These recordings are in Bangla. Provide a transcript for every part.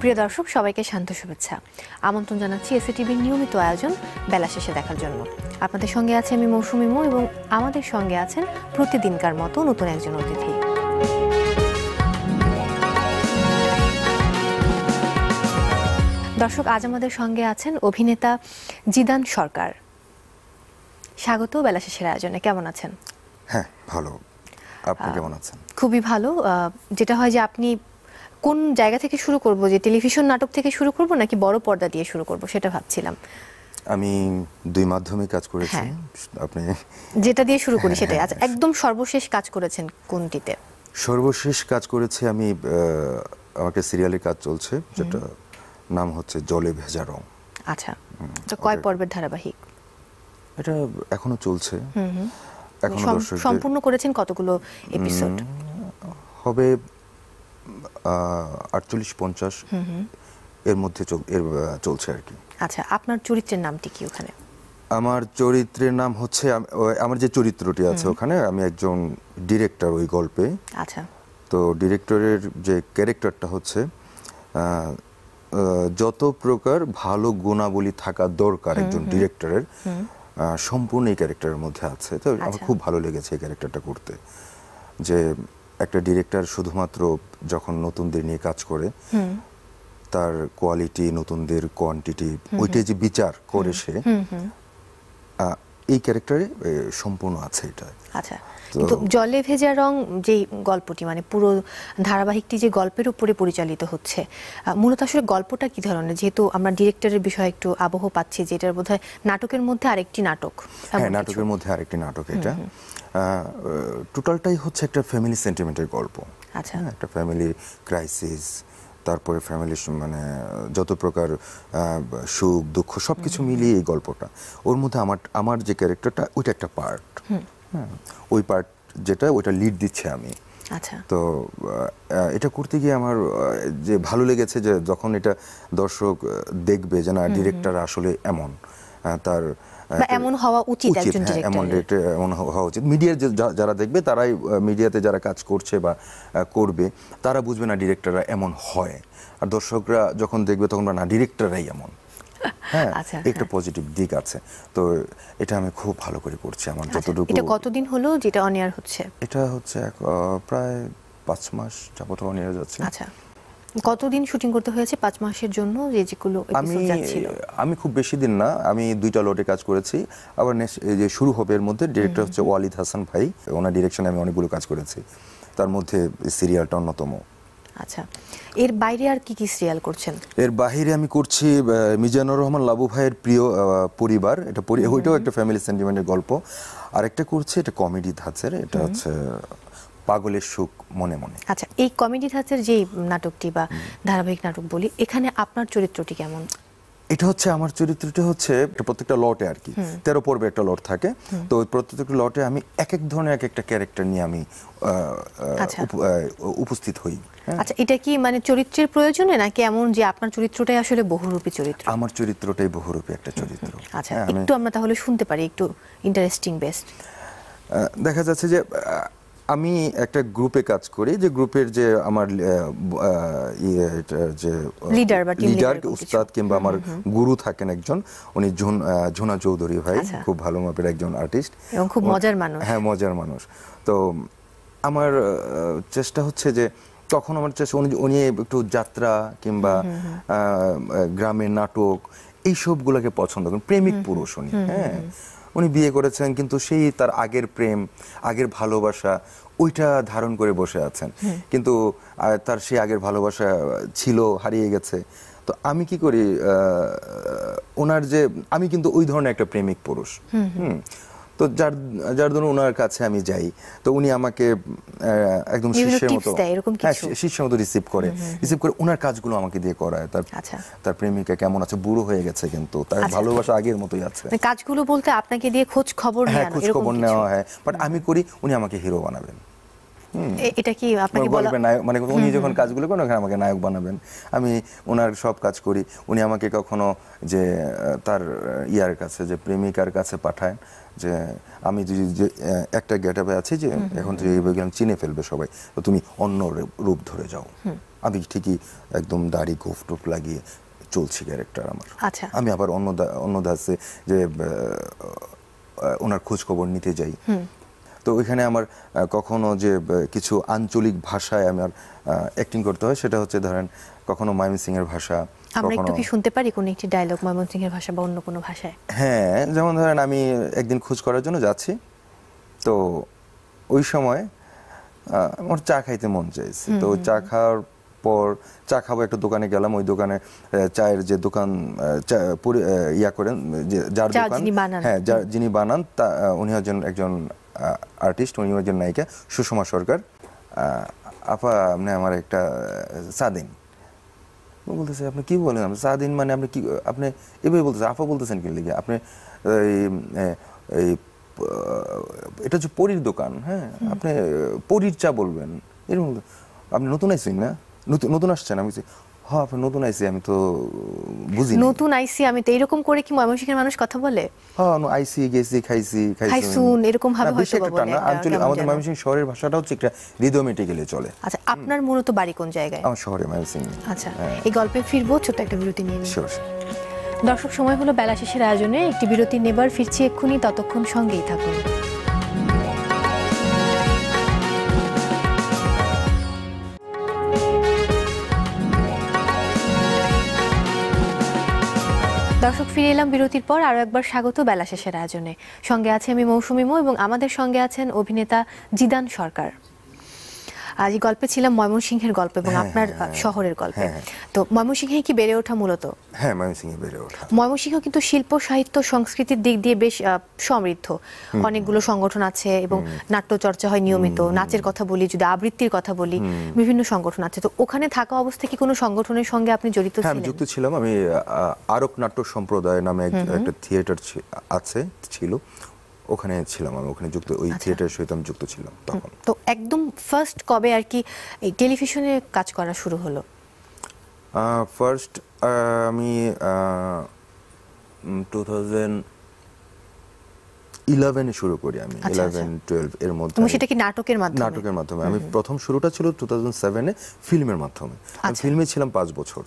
প্রিয় দর্শক, সবাইকে শান্ত শুভেচ্ছা। আমন্ত্রণ জানাচ্ছি এসএটিভির নিয়মিত আয়োজন বেলা শেষে দেখার জন্য। আপনাদের সঙ্গে আছে আমি মৌসুমী মৌ এবং আমাদের সঙ্গে আছেন প্রতিদিনকার মতো নতুন একজন অতিথি। দর্শক, আজ আমাদের সঙ্গে আছেন অভিনেতা জিদান সরকার। স্বাগত বেলা শেষের আয়োজনে। কেমন আছেন? হ্যাঁ, ভালো। আপনি কেমন আছেন? খুবই ভালো। যেটা হয় যে আপনি কোন জায়গা থেকে শুরু করব, যে টেলিভিশন নাটক থেকে শুরু করব নাকি বড় পর্দা দিয়ে শুরু করব সেটা ভাবছিলাম। আমি দুই মাধ্যমে কাজ করেছি। আপনি যেটা দিয়ে শুরু করি সেটাই। আচ্ছা, একদম সর্বশেষ কাজ করেছেন কোনটিতে? সর্বশেষ কাজ করেছি আমি, আমার একটা সিরিয়ালের কাজ চলছে যেটা নাম হচ্ছে জলে ভেজা রং। আচ্ছা, তো কয় পর্বের ধারাবাহিক? এটা এখনো চলছে। এখনো দর্শক সম্পূর্ণ করেছেন কতগুলো এপিসোড? হবে 48-50 এর মধ্যে চলছে আর কি। আচ্ছা, আপনার চরিত্রের নামটি কি ওখানে? আমার চরিত্রের নাম হচ্ছে, আমার যে চরিত্রটি আছে ওখানে, আমি একজন ডিরেক্টর ওই গল্পে। আচ্ছা। তো ডিরেক্টরের যে ক্যারেক্টারটা হচ্ছে, যত প্রকার ভালো গুণাবলী থাকা দরকার একজন ডিরেক্টরের, সম্পূর্ণ এই ক্যারেক্টারের মধ্যে আছে। তো আমার খুব ভালো লেগেছে এই ক্যারেক্টারটা করতে, যে একটা ডিরেক্টর শুধুমাত্র যখন নতুনদের নিয়ে কাজ করে তার কোয়ালিটি, নতুনদের কোয়ান্টিটি, ওইটাই যে বিচার করে সে, এই ক্যারেক্টারে সম্পূর্ণ আছে এটা। আচ্ছা, কিন্তু জলে ভেজা রং যে গল্পটি, মানে পুরো ধারাবাহিকটি যে গল্পের উপরে পরিচালিত হচ্ছে, মূলত আসলে গল্পটা কি ধরনের? যেহেতু আমরা ডিরেক্টরের বিষয়ে একটু আবহ পাচ্ছি যে এটার বোধহয় নাটকের মধ্যে আরেকটি নাটক। হ্যাঁ, নাটকের মধ্যে আরেকটি নাটক। এটা টোটালটাই হচ্ছে একটা ফ্যামিলি সেন্টিমেন্টের গল্প। আচ্ছা, একটা ফ্যামিলি ক্রাইসিস, তারপরে ফ্যামিলির মানে যত প্রকার সুখ দুঃখ সবকিছু মিলিয়ে এই গল্পটা। ওর মধ্যে আমার যে ক্যারেক্টারটা ওইটা একটা পার্ট। ওই পার্ট যেটা, ওইটা লিড দিচ্ছে আমি। আচ্ছা। তো এটা করতে গিয়ে আমার যে ভালো লেগেছে যে যখন এটা দর্শক দেখবে যে না, ডিরেক্টর আসলে এমন, তার এমন হওয়া উচিত একজন ডিরেক্টর, এমন হওয়া উচিত। মিডিয়ার যারা দেখবে, তারাই মিডিয়াতে যারা কাজ করছে বা করবে, তারা বুঝবে না ডিরেক্টররা এমন হয়। আর দর্শকরা যখন দেখবে তখন না, ডিরেক্টররাই এমন। হ্যাঁ, একটা পজিটিভ দিক আছে। তো এটা আমি খুব ভালো করে করছি। আমার যতটুকু। এটা কতদিন হলো যেটা অন এয়ার হচ্ছে? এটা হচ্ছে প্রায় 5 মাস যাবত অন এয়ার যাচ্ছে। আচ্ছা, কতদিন শুটিং করতে হয়েছে 5 মাসের জন্য? যেগুলো এপিসোড যাচ্ছিল আমি খুব বেশি দিন না, আমি 2টা লটে কাজ করেছি। আবার যে শুরু হবে এর মধ্যে, ডিরেক্টর হচ্ছে ওয়ালিদ হাসান ভাই, ওনার ডিরেকশনে আমি অনেকগুলো কাজ করেছি, তার মধ্যে সিরিয়ালটা অন্যতম। আচ্ছা, এর বাইরে আর কি কি সিরিয়াল করছেন? এর বাইরে আমি করছি মিজানুর রহমান লাবু ভাইয়ের প্রিয় পরিবার, এটা ওইটাও একটা ফ্যামিলি সেন্টিমেন্টের গল্প। আরেকটা করছি, এটা কমেডি ধাঁচের, এটা হচ্ছে পাগলের সুখ মনে মনে। আচ্ছা, এই কমেডি ধাঁচের যে নাটকটি বা ধারাবাহিক নাটক বলি, এখানে আপনার চরিত্রটি কেমন? এটা হচ্ছে, আমার চরিত্রটা হচ্ছে প্রত্যেকটা লটে আর কি 13 পর্বে একটা লট থাকে। তো ওই প্রত্যেকটা লটে আমি এক এক ধরনের এক একটা ক্যারেক্টার নিয়ে আমি উপস্থিত হই। আচ্ছা, এটা কি মানে চরিত্রের প্রয়োজনে নাকি এমন যে আপনার চরিত্রটাই আসলে বহুরূপী চরিত্র? আমার চরিত্রটাই বহুরূপী একটা চরিত্র। আচ্ছা, একটু আমরা তাহলে শুনতে পারি, একটু ইন্টারেস্টিং বেস্ট। দেখা যাচ্ছে যে আমি একটা গ্রুপে কাজ করি, যে গ্রুপের যে আমার যে লিডার উস্তাদ কিংবা আমার গুরু থাকেন একজন, উনি ঝুনা চৌধুরী ভাই, খুব ভালো মাপের একজন আর্টিস্ট এবং খুব মজার মানুষ। হ্যাঁ, মজার মানুষ। তো আমার চেষ্টা হচ্ছে যে তখন আমার চেষ্টা, উনি একটু যাত্রা কিংবা গ্রামের নাটক এই সবগুলোকে পছন্দ করেন। প্রেমিক পুরুষ উনি। হ্যাঁ, উনি বিয়ে করেছেন, কিন্তু সেই তার আগের প্রেম, আগের ভালোবাসা ওইটা ধারণ করে বসে আছেন, কিন্তু তার সেই আগের ভালোবাসা ছিল, হারিয়ে গেছে। তো আমি কি করি, ওনার যে, আমি কিন্তু ওই ধরনের একটা প্রেমিক পুরুষ। তো যার জন্য ওনার কাছে আমি যাই, তো উনি আমাকে একদম শিষ্যের মতো রিসিভ করে ওনার কাজগুলো আমাকে দিয়ে করায়। তার প্রেমিকা কেমন আছে, বুড়ো হয়ে গেছে কিন্তু তার ভালোবাসা আগের মতোই আছে। কাজগুলো বলতে আপনাকে দিয়ে খোঁজ খবর নেওয়া হয়, বাট আমি করি, উনি আমাকে হিরো বানাবেন। এটা কি আপনাকে বলবেন নায়ক, মানে উনি যখন কাজগুলো করেন ওখানে আমাকে নায়ক বানাবেন। আমি ওনার সব কাজ করি। উনি আমাকে কখনো যে তার ইয়ার কাছে, যে প্রেমিকার কাছে পাঠায়, যে আমি যে একটা গেটআপে আছি, যে এখন তুই এই বইগুলো চিনে ফেলবে সবাই, তো তুমি অন্য রূপ ধরে যাও। আমি ঠিকই একদম দাড়ি গোফ টোপ লাগিয়ে চলছি ক্যারেক্টার আমার। আচ্ছা। আমি আবার অন্য দাসে যে ওনার খোঁজ খবর নিতে যাই। তো ওইখানে আমার কখনো যে কিছু আঞ্চলিক ভাষায় আমার অ্যাক্টিং করতে হয়, সেটা হচ্ছে ধরেন কখনো ময়মনসিংহের ভাষা। আমরা একটু কি শুনতে পারি কোন একটি ডায়লগ ময়মনসিংহের ভাষা বা অন্য কোনো ভাষায়? হ্যাঁ, যেমন ধরেন আমি একদিন খোঁজ করার জন্য যাচ্ছি, তো ওই সময় আমার চা খাইতে মন চাইছে। তো চা খাওয়ার পর চা খাবো একটা দোকানে গেলাম, ওই দোকানে চায়ের যে দোকান ইয়া করেন, যার দোকান, হ্যাঁ যিনি বানান উনি একজন আর্টিস্ট, উনি একজন নায়িকা সুষমা সরকার। আপা আপনি আমার একটা চা দিন। বলতেছে আপনি কি বলেন, চা দিন মানে আপনি কি, আপনি এভাবে বলতেছেন, আপা বলতেছেন কি লিখে, আপনি এই এটা হচ্ছে পরীর দোকান, হ্যাঁ আপনি পরীর চা বলবেন এরকম। আপনি নতুন আইসেন না, নতুন আসছেন? আমি হ্যাঁ আপনি নতুন আইসি, আমি তো বুঝি নতুন আইসি আমি তো, এরকম করে কি ময়মনসিংহের মানুষ কথা বলে? হ্যাঁ আইসি গেছি খাইছি খাইছুন এরকম ভাবে হয়তো বলে। আঞ্চলিক আমাদের ময়মনসিংহ শহরের ভাষাটা হচ্ছে একটা রিদমেটিক্যালি চলে। আচ্ছা, আপনার মূলত বাড়ি কোন জায়গায়? আমার শহরে ময়মনসিংহ। আচ্ছা, এই গল্পে ফিরবো, ছোট একটা বিরতি নিয়ে নিই। শিওর। দর্শক, সময় হলো বেলা শেষের আয়োজনে একটি বিরতি নেবার, ফিরছি এক্ষুনি, ততক্ষণ সঙ্গেই থাকুন। দর্শক, ফিরে এলাম বিরতির পর। আরো একবার স্বাগত বেলা শেষের আয়োজনে। সঙ্গে আছে আমি মৌসুমী মো, এবং আমাদের সঙ্গে আছেন অভিনেতা জিদান সরকার। আজ এই গল্পে ছিলাম ময়মনসিংহের গল্প এবং আপনার শহরের গল্পে। তো ময়মনসিংহে কি বেড়ে ওঠা মূলত? হ্যাঁ, ময়মনসিংহে বেড়ে ওঠা। ময়মনসিংহ কিন্তু শিল্প, সাহিত্য, সংস্কৃতির দিক দিয়ে বেশ সমৃদ্ধ। অনেকগুলো সংগঠন আছে এবং নাট্য চর্চা হয় নিয়মিত। নাচের কথা বলি, যদি আবৃত্তির কথা বলি, বিভিন্ন সংগঠন আছে। তো ওখানে থাকা অবস্থায় কি কোনো সংগঠনের সঙ্গে আপনি জড়িত ছিলেন? হ্যাঁ, আমি যুক্ত ছিলাম। আমি আরক নাট্য সম্প্রদায় নামে একটা থিয়েটার ছিল, ওখানে ছিলাম আমি, ওখানে যুক্ত, ওই থিয়েটারের সহিত আমি যুক্ত ছিলাম তখন। তো একদম ফার্স্ট কবে আর কি এই টেলিভিশনে কাজ করা শুরু হলো? ফার্স্ট আমি 2011 শুরু করি আমি। 11-12 এর মধ্যে। তুমি সেটা কি নাটকের মাধ্যমে? নাটকের মাধ্যমে। আমি প্রথম শুরুটা ছিল 2007 ফিল্মের মাধ্যমে। আমি ফিল্মে ছিলাম 5 বছর।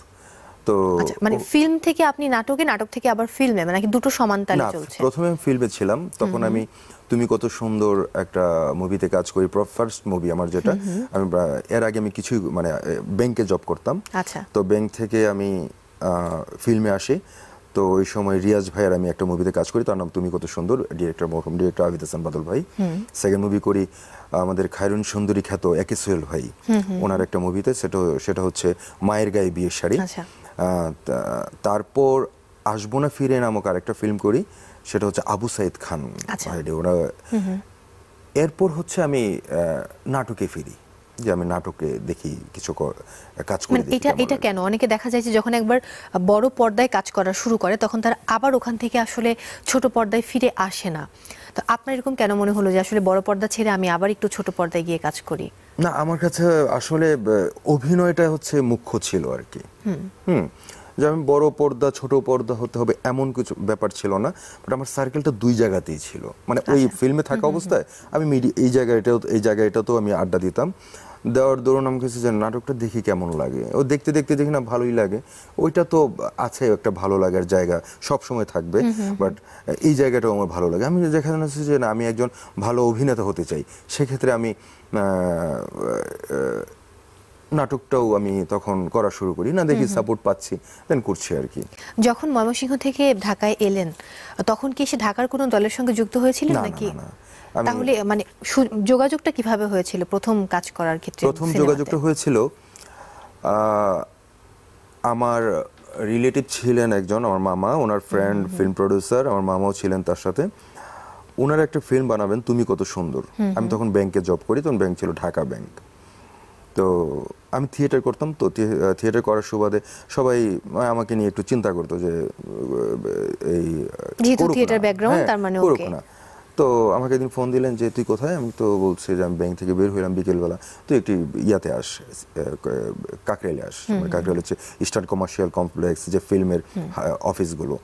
তো মানে ফিল্ম থেকে আপনি নাটকে, নাটক থেকে আবার ফিল্মে, মানে কি দুটো সমান তালে চলছে? প্রথমে আমি ফিল্মে ছিলাম, তখন আমি তুমি কত সুন্দর একটা মুভিতে কাজ করি, ফার্স্ট মুভি আমার যেটা। আমি এর আগে আমি কিছুই মানে ব্যাংকে জব করতাম। আচ্ছা। তো ব্যাংক থেকে আমি ফিল্মে আসি। তো ওই সময় রিয়াজ ভাইয়ের আমি একটা মুভিতে কাজ করি, তার নাম তুমি কত সুন্দর, ডিরেক্টর আবিদ হাসান বাদল ভাই। সেকেন্ড মুভি করি আমাদের খায়রুন সুন্দরী খ্যাত একে সোহেল ভাই, ওনার একটা মুভিতে, সেটা হচ্ছে মায়ের গায়ে বিয়ের শাড়ি। তারপর আসবো না ফিরে নামক আরেকটা ফিল্ম করি, সেটা হচ্ছে আবু সাইদ খান। ওরা এরপর হচ্ছে আমি নাটকে ফিরি, যে আমি নাটকে দেখি কিছু কাজ করি। এটা কেন? অনেকে দেখা যায় যে যখন একবার বড় পর্দায় কাজ করা শুরু করে, তখন তারা আবার ওখান থেকে আসলে ছোট পর্দায় ফিরে আসে না। তো আপনার এরকম কেন মনে হলো যে আসলে বড় পর্দা ছেড়ে আমি আবার একটু ছোট পর্দায় গিয়ে কাজ করি? না, আমার কাছে আসলে অভিনয়টা হচ্ছে মুখ্য ছিল আর কি। যে আমি বড় পর্দা ছোট পর্দা হতে হবে এমন কিছু ব্যাপার ছিল না, বাট আমার সার্কেলটা দুই জায়গাতেই ছিল। মানে ওই ফিল্মে থাকা অবস্থায় আমি এই জায়গাটাতেও আমি আড্ডা দিতাম। দেওয়ার দরুন আমি কিছু যে নাটকটা দেখি কেমন লাগে, ও দেখতে দেখতে দেখি না ভালোই লাগে, ওইটা তো আছে একটা ভালো লাগার জায়গা, সব সময় থাকবে, বাট এই জায়গাটাও আমার ভালো লাগে। আমি যেখানে হচ্ছে যে না, আমি একজন ভালো অভিনেতা হতে চাই, সেক্ষেত্রে আমি নাটকটাও আমি তখন করা শুরু করি, না দেখি সাপোর্ট পাচ্ছি, দেন করছি আর কি। যখন ময়মনসিংহ থেকে ঢাকায় এলেন, তখন কি এসে ঢাকার কোনো দলের সঙ্গে যুক্ত হয়েছিলেন নাকি? তাহলে মানে যোগাযোগটা কিভাবে হয়েছিল প্রথম কাজ করার ক্ষেত্রে? প্রথম যোগাযোগটা হয়েছিল, আমার রিলেটিভ ছিলেন একজন, আমার মামা, ওনার ফ্রেন্ড ফিল্ম প্রডিউসার, আমার মামাও ছিলেন তার সাথে। ওনার একটা ফিল্ম বানাবেন, তুমি কত সুন্দর। আমি তখন ব্যাংকে জব করি, তখন ব্যাংক ছিল ঢাকা ব্যাংক। তো আমি থিয়েটার করতাম, তো থিয়েটার করার সুবাদে সবাই আমাকে নিয়ে একটু চিন্তা করতো যে এই থিয়েটার ব্যাকগ্রাউন্ড, তার মানে ওকে। তো আমাকে একদিন ফোন দিলেন যে তুই কোথায়? আমি তো বলছি যে আমি ব্যাংক থেকে বের হইলাম বিকেলবেলা, তুই একটি ইয়াতে আস, কাকরাইলে আস। কাকরাইল হচ্ছে ইস্টার্ন কমার্শিয়াল কমপ্লেক্স, যে ফিল্মের অফিসগুলো।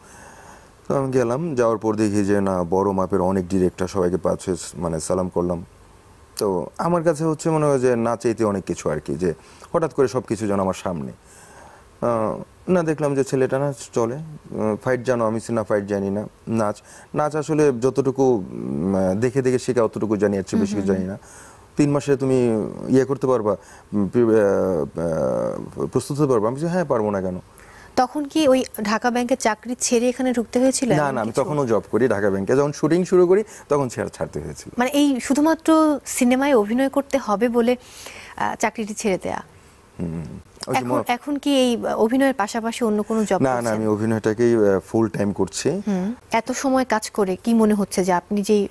তো আমি গেলাম, যাওয়ার পর দেখি যে না, বড় মাপের অনেক ডিরেক্টর, সবাইকে পাচ্ছে মানে সালাম করলাম, তো আমার কাছে হচ্ছে মনে হয় যে না চাইতে অনেক কিছু আর কি, যে হঠাৎ করে সব কিছু যেন আমার সামনে না, দেখলাম যে ছেলেটা না চলে, ফাইট জানো, আমি না ফাইট জানি না, নাচ নাচ আসলে যতটুকু দেখে দেখে শেখা অতটুকু জানি, এর চেয়ে বেশি কিছু জানি না। 3 মাসে তুমি ইয়ে করতে পারবা, প্রস্তুত হতে পারবা? আমি বলছি, হ্যাঁ পারবো না কেন। তখন কি ওই ঢাকা ব্যাংকের চাকরি ছেড়ে এখানে ঢুকতে হয়েছিল? না না, আমি তখনও জব করি ঢাকা ব্যাংকে, যখন শুটিং শুরু করি তখন ছাড়তে হয়েছিল। মানে এই শুধুমাত্র সিনেমায় অভিনয় করতে হবে বলে চাকরিটি ছেড়ে দেয়া? এখন কি এই অভিনয়ের পাশাপাশি অন্য কোনো জব? না না, আমি অভিনয়টাকেই ফুল টাইম করছি। এত সময় কাজ করে কি মনে হচ্ছে যে আপনি যেই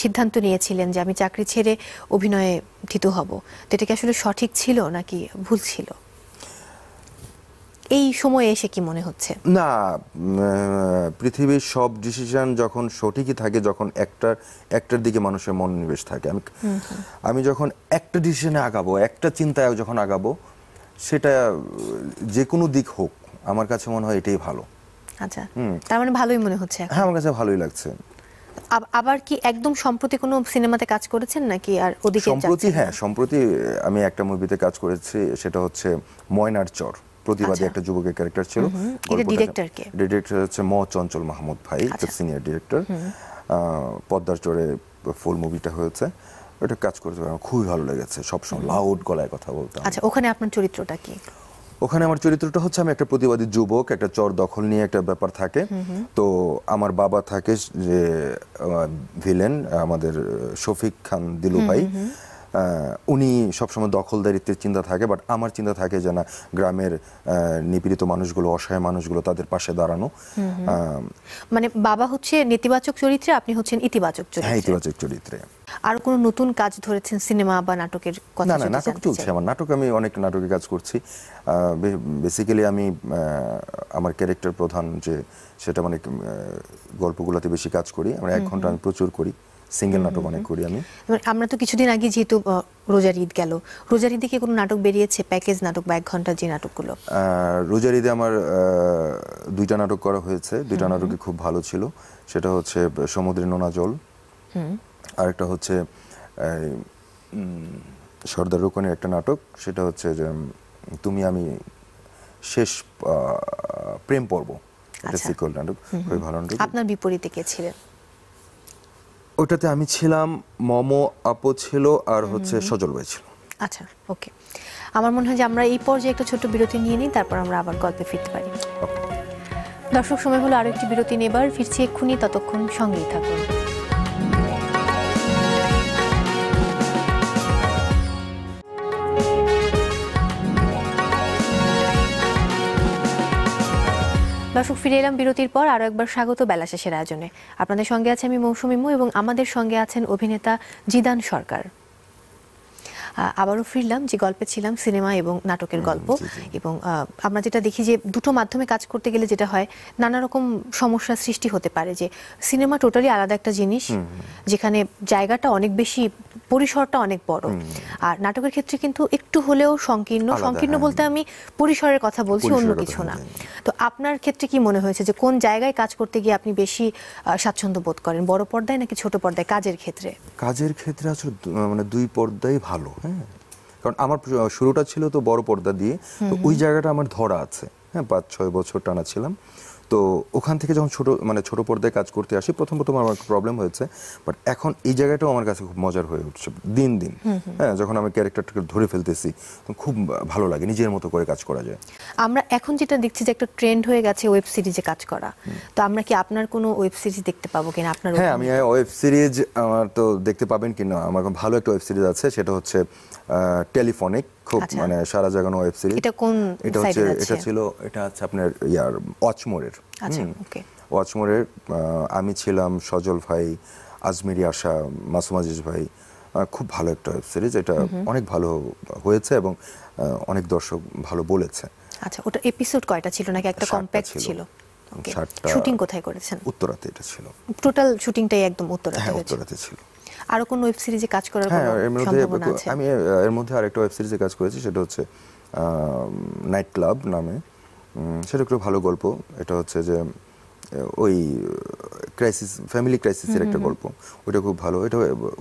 সিদ্ধান্ত নিয়েছিলেন যে আমি চাকরি ছেড়ে অভিনয়ে থিত হব, তো এটা কি আসলে সঠিক ছিল নাকি ভুল ছিল? এই সময়ে এসে কি মনে হচ্ছে? না, পৃথিবীর সব ডিসিশন যখন সঠিকই থাকে, যখন একটার দিকে মানুষের মনোনিবেশ থাকে। আমি যখন একটা ডিসিশনে আগাবো, একটা চিন্তায় যখন আগাবো, সেটা যে কোনো দিক হোক, আমার কাছে মনে হয় এটাই ভালো। আচ্ছা, তার মানে ভালোই মনে হচ্ছে এখন? হ্যাঁ, আমার কাছে ভালোই লাগছে। আবার কি একদম সম্প্রতি কোনো সিনেমাতে কাজ করেছেন নাকি আর ওদিকে? সম্প্রতি, হ্যাঁ, সম্প্রতি আমি একটা মুভিতে কাজ করেছি, সেটা হচ্ছে ময়নার চর। প্রতিবাদী একটা যুবকের ক্যারেক্টার ছিল। এটা ডিরেক্টর কে? ডিরেক্টর হচ্ছে চঞ্চল মাহমুদ ভাই, সিনিয়র ডিরেক্টর। পদ্মার চরে ফুল মুভিটা হয়েছে, ওটা কাজ করতে আমার খুবই ভালো লেগেছে। সবসময় লাউড গলায় কথা বলতাম। আচ্ছা, ওখানে আপনার চরিত্রটা কি? ওখানে আমার চরিত্রটা হচ্ছে, আমি একটা প্রতিবাদী যুবক, একটা চর দখল নিয়ে একটা ব্যাপার থাকে। তো আমার বাবা থাকে যে ভিলেন, আমাদের শফিক খান দিলু ভাই, উনি সবসময় দখলদারিত্বের চিন্তা থাকে, বাট আমার চিন্তা থাকে যে না, গ্রামের নিপীড়িত মানুষগুলো, অসহায় মানুষগুলো, তাদের পাশে দাঁড়ানো। মানে বাবা হচ্ছে নেতিবাচক চরিত্রে, আপনি হচ্ছেন ইতিবাচক চরিত্রে? হ্যাঁ, ইতিবাচক চরিত্রে। আর কোনো নতুন কাজ ধরেছেন সিনেমা বা নাটকের কথা? না না, নাটক চলছে আমার, নাটক আমি অনেক নাটকে কাজ করছি। বেসিক্যালি আমি আমার ক্যারেক্টার প্রধান যে, সেটা মানে গল্পগুলোতে বেশি কাজ করি। আমরা 1 ঘন্টা আমি প্রচুর করি, সিঙ্গেল নাটক অনেক করি আমি। আমরা তো কিছুদিন আগে যেহেতু রোজার ঈদ গেল, রোজার ঈদে কি কোনো নাটক বেরিয়েছে, প্যাকেজ নাটক বা 1 ঘন্টার যে নাটকগুলো? রোজার ঈদে আমার 2টা নাটক করা হয়েছে, 2টা নাটকই খুব ভালো ছিল। সেটা হচ্ছে সমুদ্রের নোনা জল, আরেকটা হচ্ছে সর্দার রুকনের একটা নাটক, সেটা হচ্ছে যে তুমি আমি শেষ প্রেম পর্ব, এটা সিকুয়েল নাটক, খুবই ভালো নাটক। আপনার বিপরীতে কে ছিলেন? ওটাতে আমি ছিলাম, আপু ছিল, আর হচ্ছে সজল ভাই ছিল। আচ্ছা, ওকে। আমার মনে হয় যে আমরা এই পর্যায়ে একটা ছোট্ট বিরতি নিয়ে নিই, তারপর আমরা আবার গল্পে ফিরতে পারি। দর্শক, সময় হলো আরো একটি বিরতি নেবার, ফিরছি এক্ষুনি, ততক্ষণ সঙ্গেই থাকুন। দর্শক, ফিরে এলাম বিরতির পর। আরো একবার স্বাগত বেলা শেষের আয়োজনে। আপনাদের সঙ্গে আছে আমি মৌসুমী মু, এবং আমাদের সঙ্গে আছেন অভিনেতা জিদান সরকার। আবারও ফিরলাম, যে গল্পে ছিলাম সিনেমা এবং নাটকের গল্প। এবং আমরা যেটা দেখি যে দুটো মাধ্যমে কাজ করতে গেলে যেটা হয়, নানা রকম সমস্যার সৃষ্টি হতে পারে। যে সিনেমা টোটালি আলাদা একটা জিনিস, যেখানে জায়গাটা অনেক বেশি, পরিসরটা অনেক বড়। আর নাটকের ক্ষেত্রে কিন্তু একটু হলেও সংকীর্ণ বলতে আমি পরিসরের কথা বলছি, অন্য কিছু না। তো আপনার ক্ষেত্রে কি মনে হয়েছে যে কোন জায়গায় কাজ করতে গিয়ে আপনি বেশি স্বাচ্ছন্দ্য বোধ করেন, বড় পর্দায় নাকি ছোট পর্দায় কাজের ক্ষেত্রে? কাজের ক্ষেত্রে আসলে মানে 2 পর্দাই ভালো। হ্যাঁ, কারণ আমার শুরুটা ছিল তো বড় পর্দা দিয়ে, তো ওই জায়গাটা আমার ধরা আছে। হ্যাঁ, 5-6 বছর টানা ছিলাম। তো ওখান থেকে যখন ছোট পর্দায় কাজ করতে আসি, প্রথম আমার প্রবলেম হয়েছে, বাট এখন এই জায়গাটাও আমার কাছে খুব মজার হয়ে উঠছে দিন দিন। হ্যাঁ, যখন আমি ক্যারেক্টারটাকে ধরে ফেলতেছি, খুব ভালো লাগে, নিজের মতো করে কাজ করা যায়। আমরা এখন যেটা দেখছি যে একটা ট্রেন্ড হয়ে গেছে ওয়েব সিরিজে কাজ করা, তো আমরা কি আপনার কোনো ওয়েব সিরিজ দেখতে পাবো কিনা? আপনার? হ্যাঁ, আমি ওয়েব সিরিজ আমার তো দেখতে পাবেন কিনা, আমার ভালো একটা ওয়েব সিরিজ আছে, সেটা হচ্ছে টেলিফোনিক, খুব মানে সারা জাগানো ওয়েব সিরিজ। এটা কোন সাইটে আছে? এটা হচ্ছে আপনার ওয়াচমোরের। আচ্ছা, ওকে। ওয়াচমোরের আমি ছিলাম, সজল ভাই, আজমিরি আশা, মাসুম আজিজ ভাই। খুব ভালো একটা ওয়েব সিরিজ, এটা অনেক ভালো হয়েছে এবং অনেক দর্শক ভালো বলেছে। আচ্ছা, ওটা এপিসোড কয়টা ছিল নাকি একটা কম্প্যাক্ট ছিল? ওকে। শুটিং কোথায় করেছেন? উত্তরাতে এটা ছিল। টোটাল শুটিংটাই একদম উত্তরাতে? হ্যাঁ, উত্তরাতে ছিল। আরো কোন ওয়েব সিরিজে কাজ করার কোনো সম্ভাবনা আছে? আমি এর মধ্যে আরেকটা ওয়েব সিরিজে কাজ করেছি, সেটা হচ্ছে নাইট ক্লাব নামে। সেটা একটু ভালো গল্প। এটা হচ্ছে যে ওই ক্রাইসিস, ফ্যামিলি ক্রাইসিসের একটা গল্প, ওটা খুব ভালো, এটা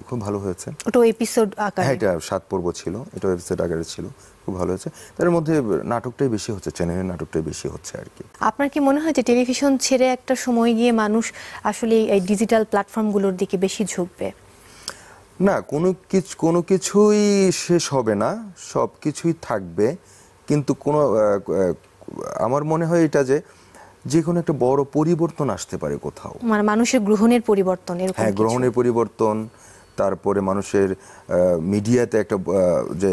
খুব ভালো হয়েছে। ওটা এপিসোড আকারে? হ্যাঁ, এটা 7 পর্ব ছিল, এটা এপিসোড আকারে ছিল, খুব ভালো হয়েছে। তার মধ্যে নাটকটাই বেশি হচ্ছে, চ্যানেলের নাটকটাই বেশি হচ্ছে আর কি। আপনার কি মনে হয় যে টেলিভিশন ছেড়ে একটা সময় গিয়ে মানুষ আসলে এই ডিজিটাল প্ল্যাটফর্মগুলোর দিকে বেশি ঝুঁকবে? না, কোনো কিছুই শেষ হবে না, সব কিছুই থাকবে, কিন্তু আমার মনে হয় এটা যে কোনো একটা বড় পরিবর্তন আসতে পারে কোথাও, মানে মানুষের গ্রহণের পরিবর্তন, এরকম হ্যাঁ, কিছু? গ্রহণের পরিবর্তন, তারপরে মানুষের মিডিয়াতে যে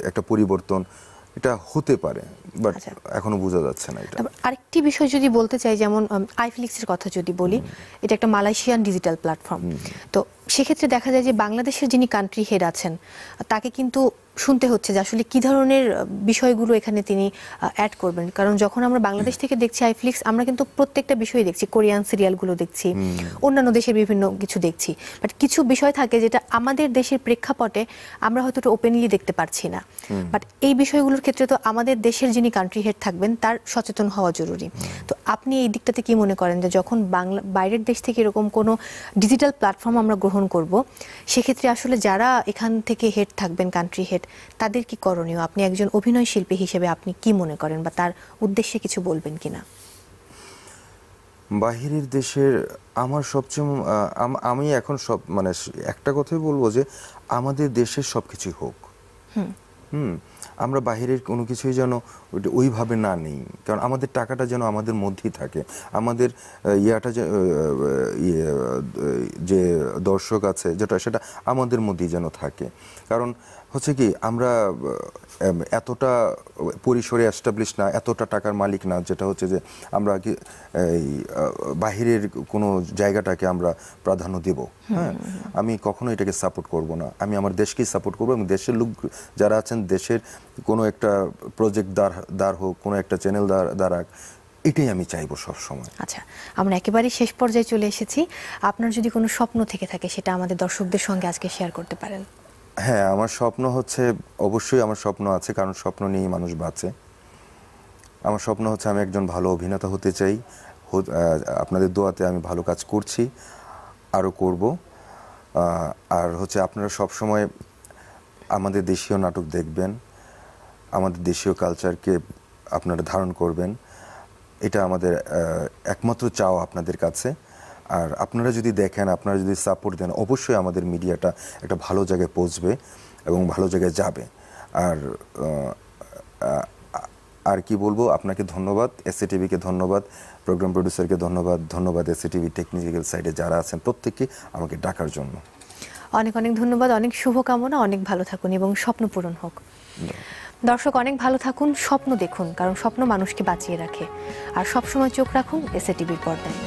একটা পরিবর্তন, এটা হতে পারে, বাট আচ্ছা। এখনো বোঝা যাচ্ছে না এটা। তারপর আরেকটি বিষয় যদি বলতে চাই, যেমন আইফ্লিক্সের কথা যদি বলি, এটা একটা মালয়েশিয়ান ডিজিটাল প্ল্যাটফর্ম। তো সেক্ষেত্রে দেখা যায় যে বাংলাদেশের যিনি কান্ট্রি হেড আছেন তাকে কিন্তু শুনতে হচ্ছে যে আসলে কি ধরনের বিষয়গুলো এখানে তিনি অ্যাড করবেন। কারণ যখন আমরা বাংলাদেশ থেকে দেখছি আইফ্লিক্স, আমরা কিন্তু প্রত্যেকটা বিষয় দেখছি, কোরিয়ান সিরিয়ালগুলো দেখছি, অন্যান্য দেশের বিভিন্ন কিছু দেখছি, বাট কিছু বিষয় থাকে যেটা আমাদের দেশের প্রেক্ষাপটে আমরা হয়তো একটু ওপেনলি দেখতে পারছি না। বাট এই বিষয়গুলোর ক্ষেত্রে তো আমাদের দেশের যিনি কান্ট্রি হেড থাকবেন তার সচেতন হওয়া জরুরি। তো আপনি এই দিকটাতে কি মনে করেন যে যখন বাইরের দেশ থেকে এরকম কোনো ডিজিটাল প্ল্যাটফর্ম আমরা গ্রহণ করব, সেক্ষেত্রে আসলে যারা এখান থেকে হেড থাকবেন, কান্ট্রি হেড, তাদের কি করণীয়? আপনি একজন অভিনয় শিল্পী হিসেবে আপনি কি মনে করেন, বা তার উদ্দেশ্যে কিছু বলবেন কিনা? বাহিরের দেশের আমার সবচেয়ে আমি এখন মানে একটা কথাই বলবো যে আমাদের দেশের সবকিছুই হোক। আমরা বাহিরের কোনো কিছুই যেন ওইভাবে না নেই, কারণ আমাদের টাকাটা যেন আমাদের মধ্যেই থাকে, আমাদের যে দর্শক আছে সেটা আমাদের মধ্যেই যেন থাকে। কারণ হচ্ছে কি, আমরা এতটা পরিসরে এস্টাবলিশ না, এতটা টাকার মালিক না, যেটা হচ্ছে যে আমরা কি এই বাহিরের কোনো জায়গাটাকে আমরা প্রাধান্য দেব। হ্যাঁ, আমি কখনো এটাকে সাপোর্ট করব না, আমি আমার দেশকেই সাপোর্ট করবো, এবং দেশের লোক যারা আছেন, দেশের কোনো একটা প্রজেক্ট দাঁড় হোক, কোনো একটা চ্যানেল দাঁড়াক, এটাই আমি চাইবো সব সময়। আচ্ছা, আমরা একেবারেই শেষ পর্যায়ে চলে এসেছি। আপনার যদি কোনো স্বপ্ন থেকে থাকে, সেটা আমাদের দর্শকদের সঙ্গে আজকে শেয়ার করতে পারেন। হ্যাঁ, আমার স্বপ্ন হচ্ছে, অবশ্যই আমার স্বপ্ন আছে, কারণ স্বপ্ন নিয়েই মানুষ বাঁচে। আমার স্বপ্ন হচ্ছে আমি একজন ভালো অভিনেতা হতে চাই। আপনাদের দোয়াতে আমি ভালো কাজ করছি, আরও করব। আর হচ্ছে আপনারা সব সময় আমাদের দেশীয় নাটক দেখবেন, আমাদের দেশীয় কালচারকে আপনারা ধারণ করবেন, এটা আমাদের একমাত্র চাওয়া আপনাদের কাছে। আর আপনারা যদি দেখেন, আপনারা যদি সাপোর্ট দেন, অবশ্যই আমাদের মিডিয়াটা একটা ভালো জায়গায় পৌঁছবে এবং ভালো জায়গায় যাবে। আর কি বলবো, আপনাকে ধন্যবাদ, এসএটিভিকে ধন্যবাদ, প্রোগ্রাম প্রডিউসারকে ধন্যবাদ এসএটিভি টেকনিক্যাল সাইডে যারা আছেন প্রত্যেককে আমাকে ডাকার জন্য অনেক অনেক ধন্যবাদ, অনেক শুভকামনা, অনেক ভালো থাকুন এবং স্বপ্ন পূরণ হোক। দর্শক, অনেক ভালো থাকুন, স্বপ্ন দেখুন, কারণ স্বপ্ন মানুষকে বাঁচিয়ে রাখে। আর সবসময় চোখ রাখুন এসএটিভির পর্দায়।